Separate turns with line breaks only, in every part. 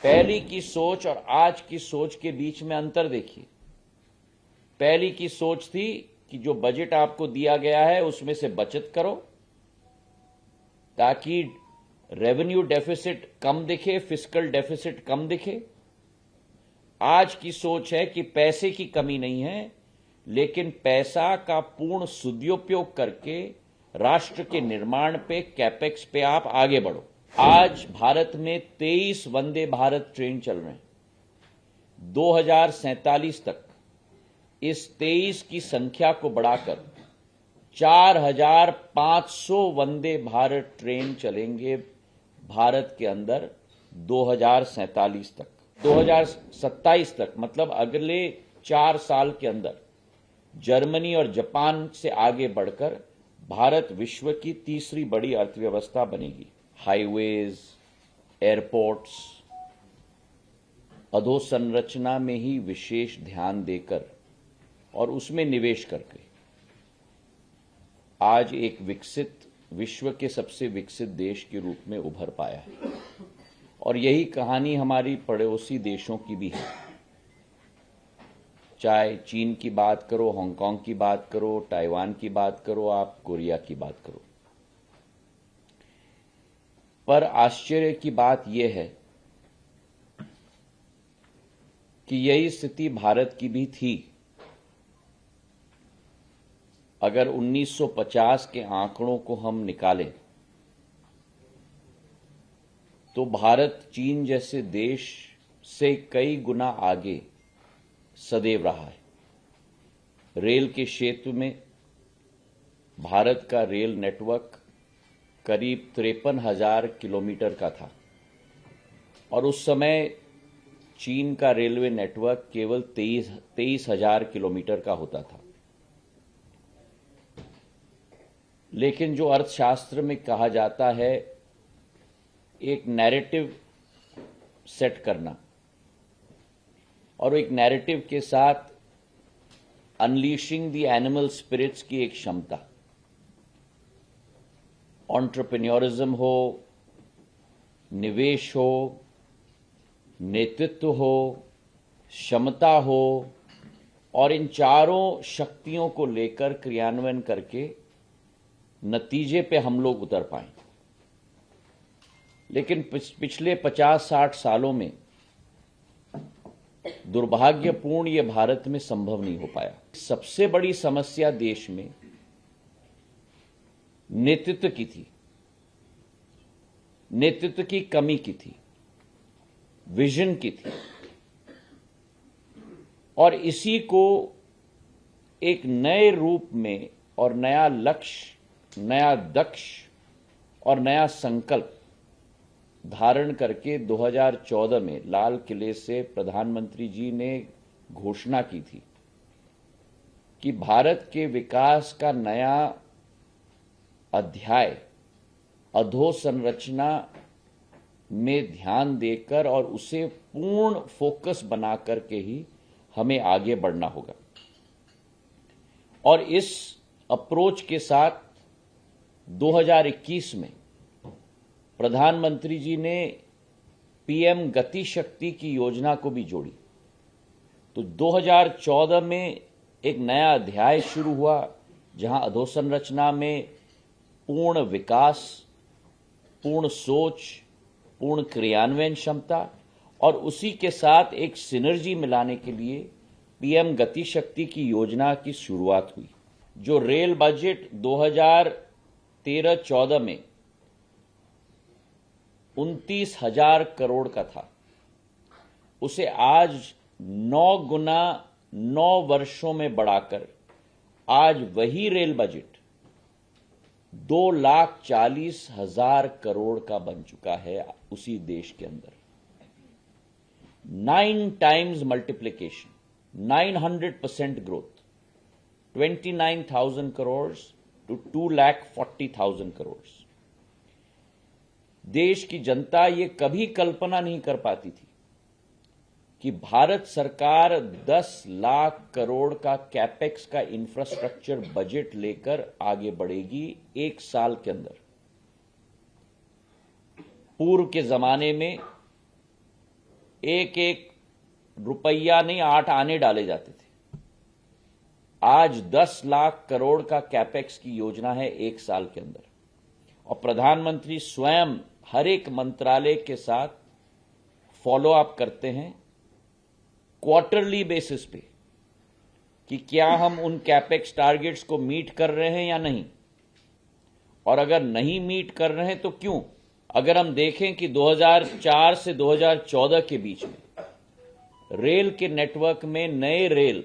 पहली की सोच और आज की सोच के बीच में अंतर देखिए। पहली की सोच थी कि जो बजट आपको दिया गया है उसमें से बचत करो ताकि रेवेन्यू डेफिसिट कम दिखे, फिस्कल डेफिसिट कम दिखे। आज की सोच है कि पैसे की कमी नहीं है, लेकिन पैसा का पूर्ण सदुपयोग करके राष्ट्र के निर्माण पे, कैपेक्स पे आप आगे बढ़ो। आज भारत में 23 वंदे भारत ट्रेन चल रहे हैं। 2047 तक इस 23 की संख्या को बढ़ाकर 4500 वंदे भारत ट्रेन चलेंगे भारत के अंदर 2047 तक। 2027 तक मतलब अगले 4 साल के अंदर जर्मनी और जापान से आगे बढ़कर भारत विश्व की तीसरी बड़ी अर्थव्यवस्था बनेगी। हाईवेज, एयरपोर्ट्स, अधोसंरचना में ही विशेष ध्यान देकर और उसमें निवेश करके आज एक विकसित, विश्व के सबसे विकसित देश के रूप में उभर पाया है। और यही कहानी हमारी पड़ोसी देशों की भी है। चाहे चीन की बात करो, हांगकांग की बात करो, ताइवान की बात करो, आप कोरिया की बात करो। पर आश्चर्य की बात यह है कि यही स्थिति भारत की भी थी। अगर 1950 के आंकड़ों को हम निकालें तो भारत चीन जैसे देश से कई गुना आगे सदैव रहा है। रेल के क्षेत्र में भारत का रेल नेटवर्क करीब 53,000 किलोमीटर का था और उस समय चीन का रेलवे नेटवर्क केवल 23,000 किलोमीटर का होता था। लेकिन जो अर्थशास्त्र में कहा जाता है, एक नैरेटिव सेट करना और एक नैरेटिव के साथ अनलीशिंग द एनिमल स्पिरिट्स की एक क्षमता, एंटरप्रेन्योरिज्म हो, निवेश हो, नेतृत्व हो, क्षमता हो, और इन चारों शक्तियों को लेकर क्रियान्वयन करके नतीजे पे हम लोग उतर पाएं। लेकिन पिछले 50-60 सालों में दुर्भाग्यपूर्ण ये भारत में संभव नहीं हो पाया। सबसे बड़ी समस्या देश में नेतृत्व की थी, नेतृत्व की कमी की थी, विजन की थी। और इसी को एक नए रूप में और नया लक्ष्य, नया दक्ष और नया संकल्प धारण करके 2014 में लाल किले से प्रधानमंत्री जी ने घोषणा की थी कि भारत के विकास का नया अध्याय अधोसंरचना में ध्यान देकर और उसे पूर्ण फोकस बना करके ही हमें आगे बढ़ना होगा। और इस अप्रोच के साथ 2021 में प्रधानमंत्री जी ने पीएम गति शक्ति की योजना को भी जोड़ी। तो 2014 में एक नया अध्याय शुरू हुआ जहां अधोसंरचना में पूर्ण विकास, पूर्ण सोच, पूर्ण क्रियान्वयन क्षमता और उसी के साथ एक सिनर्जी मिलाने के लिए पीएम गति शक्ति की योजना की शुरुआत हुई। जो रेल बजट 2013-14 में 29,000 करोड़ का था, उसे आज 9 गुना 9 वर्षों में बढ़ाकर आज वही रेल बजट 2,40,000 करोड़ का बन चुका है उसी देश के अंदर। 9 times multiplication, 900% growth, 29,000 crore to 2,40,000 crore. देश की जनता ये कभी कल्पना नहीं कर पाती थी कि भारत सरकार 10 लाख करोड़ का कैपेक्स का इंफ्रास्ट्रक्चर बजट लेकर आगे बढ़ेगी 1 साल के अंदर। पूर्व के जमाने में एक एक रुपया नहीं 8 आने डाले जाते थे। आज 10 लाख करोड़ का कैपेक्स की योजना है 1 साल के अंदर, और प्रधानमंत्री स्वयं हर एक मंत्रालय के साथ फॉलो अप करते हैं क्वार्टरली बेसिस पे कि क्या हम उन कैपेक्स टारगेट्स को मीट कर रहे हैं या नहीं, और अगर नहीं मीट कर रहे हैं तो क्यों। अगर हम देखें कि 2004 से 2014 के बीच में रेल के नेटवर्क में नए रेल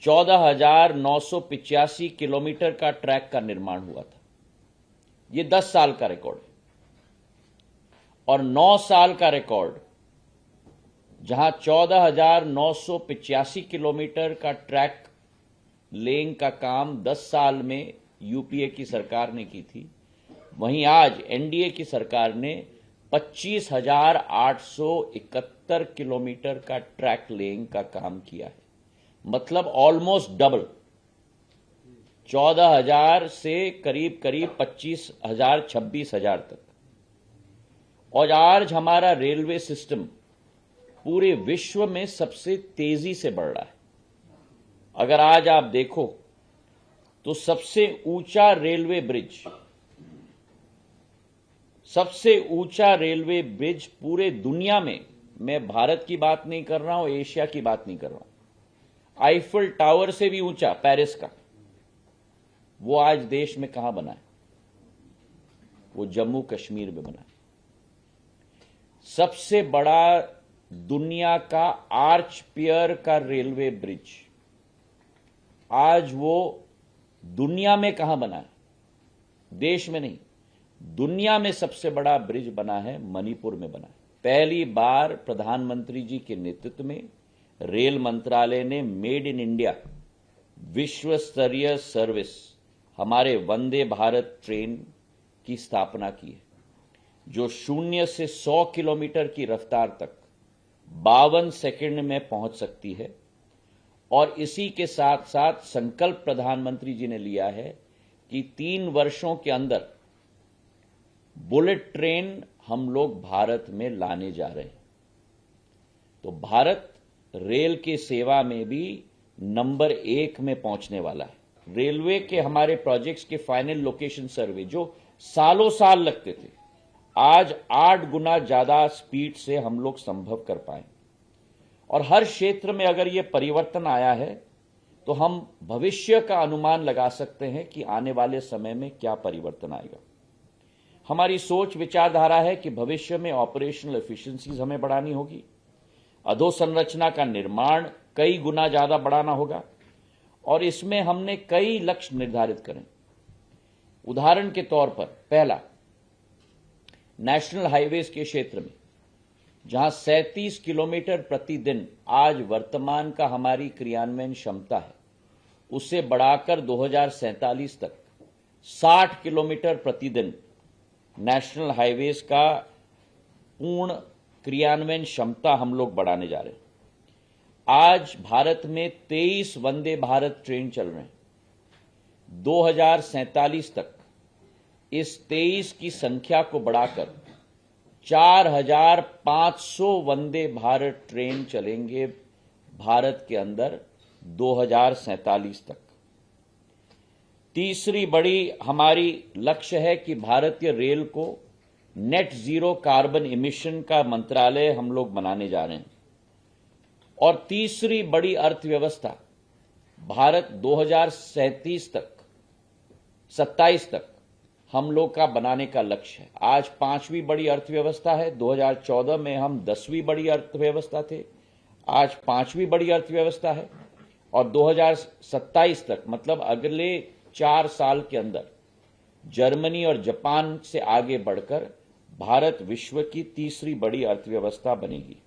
14,985 किलोमीटर का ट्रैक का निर्माण हुआ था। ये 10 साल का रिकॉर्ड है। और 9 साल का रिकॉर्ड जहां 14,985 किलोमीटर का ट्रैक लेइंग का काम 10 साल में यूपीए की सरकार ने की थी, वहीं आज एनडीए की सरकार ने 25,871 किलोमीटर का ट्रैक लेइंग का काम किया है। मतलब ऑलमोस्ट डबल, 14,000 से करीब करीब 25,000 26,000 तक। और आज हमारा रेलवे सिस्टम पूरे विश्व में सबसे तेजी से बढ़ रहा है। अगर आज आप देखो तो सबसे ऊंचा रेलवे ब्रिज पूरे दुनिया में, मैं भारत की बात नहीं कर रहा हूं, एशिया की बात नहीं कर रहा हूं, आईफल टावर से भी ऊंचा पेरिस का, वो आज देश में कहां बना है? वो जम्मू कश्मीर में बना है। सबसे बड़ा दुनिया का आर्च पियर का रेलवे ब्रिज आज वो दुनिया में कहां बना है? देश में नहीं, दुनिया में सबसे बड़ा ब्रिज बना है, मणिपुर में बना है। पहली बार प्रधानमंत्री जी के नेतृत्व में रेल मंत्रालय ने मेड इन इंडिया विश्व स्तरीय सर्विस हमारे वंदे भारत ट्रेन की स्थापना की है, जो 0 से 100 किलोमीटर की रफ्तार तक 52 सेकंड में पहुंच सकती है। और इसी के साथ साथ संकल्प प्रधानमंत्री जी ने लिया है कि 3 वर्षों के अंदर बुलेट ट्रेन हम लोग भारत में लाने जा रहे हैं। तो भारत रेल के सेवा में भी नंबर 1 में पहुंचने वाला है। रेलवे के हमारे प्रोजेक्ट्स के फाइनल लोकेशन सर्वे जो सालों साल लगते थे, आज 8 गुना ज्यादा स्पीड से हम लोग संभव कर पाए। और हर क्षेत्र में अगर ये परिवर्तन आया है तो हम भविष्य का अनुमान लगा सकते हैं कि आने वाले समय में क्या परिवर्तन आएगा। हमारी सोच विचारधारा है कि भविष्य में ऑपरेशनल एफिशिएंसीज हमें बढ़ानी होगी, अधोसंरचना का निर्माण कई गुना ज्यादा बढ़ाना होगा, और इसमें हमने कई लक्ष्य निर्धारित करें। उदाहरण के तौर पर, पहला, नेशनल हाईवेज के क्षेत्र में जहां 37 किलोमीटर प्रतिदिन आज वर्तमान का हमारी क्रियान्वयन क्षमता है, उसे बढ़ाकर 2047 तक 60 किलोमीटर प्रतिदिन नेशनल हाईवेज का पूर्ण क्रियान्वयन क्षमता हम लोग बढ़ाने जा रहे हैं। आज भारत में 23 वंदे भारत ट्रेन चल रहे हैं। 2047 तक इस 23 की संख्या को बढ़ाकर 4,500 वंदे भारत ट्रेन चलेंगे भारत के अंदर 2047 तक। तीसरी बड़ी हमारी लक्ष्य है कि भारतीय रेल को नेट जीरो कार्बन इमिशन का मंत्रालय हम लोग बनाने जा रहे हैं। और तीसरी बड़ी अर्थव्यवस्था भारत 2027 तक 27 तक हम लोग का बनाने का लक्ष्य है। आज 5वीं बड़ी अर्थव्यवस्था है, 2014 में हम 10वीं बड़ी अर्थव्यवस्था थे, आज 5वीं बड़ी अर्थव्यवस्था है। और 2027 तक मतलब अगले 4 साल के अंदर जर्मनी और जापान से आगे बढ़कर भारत विश्व की तीसरी बड़ी अर्थव्यवस्था बनेगी।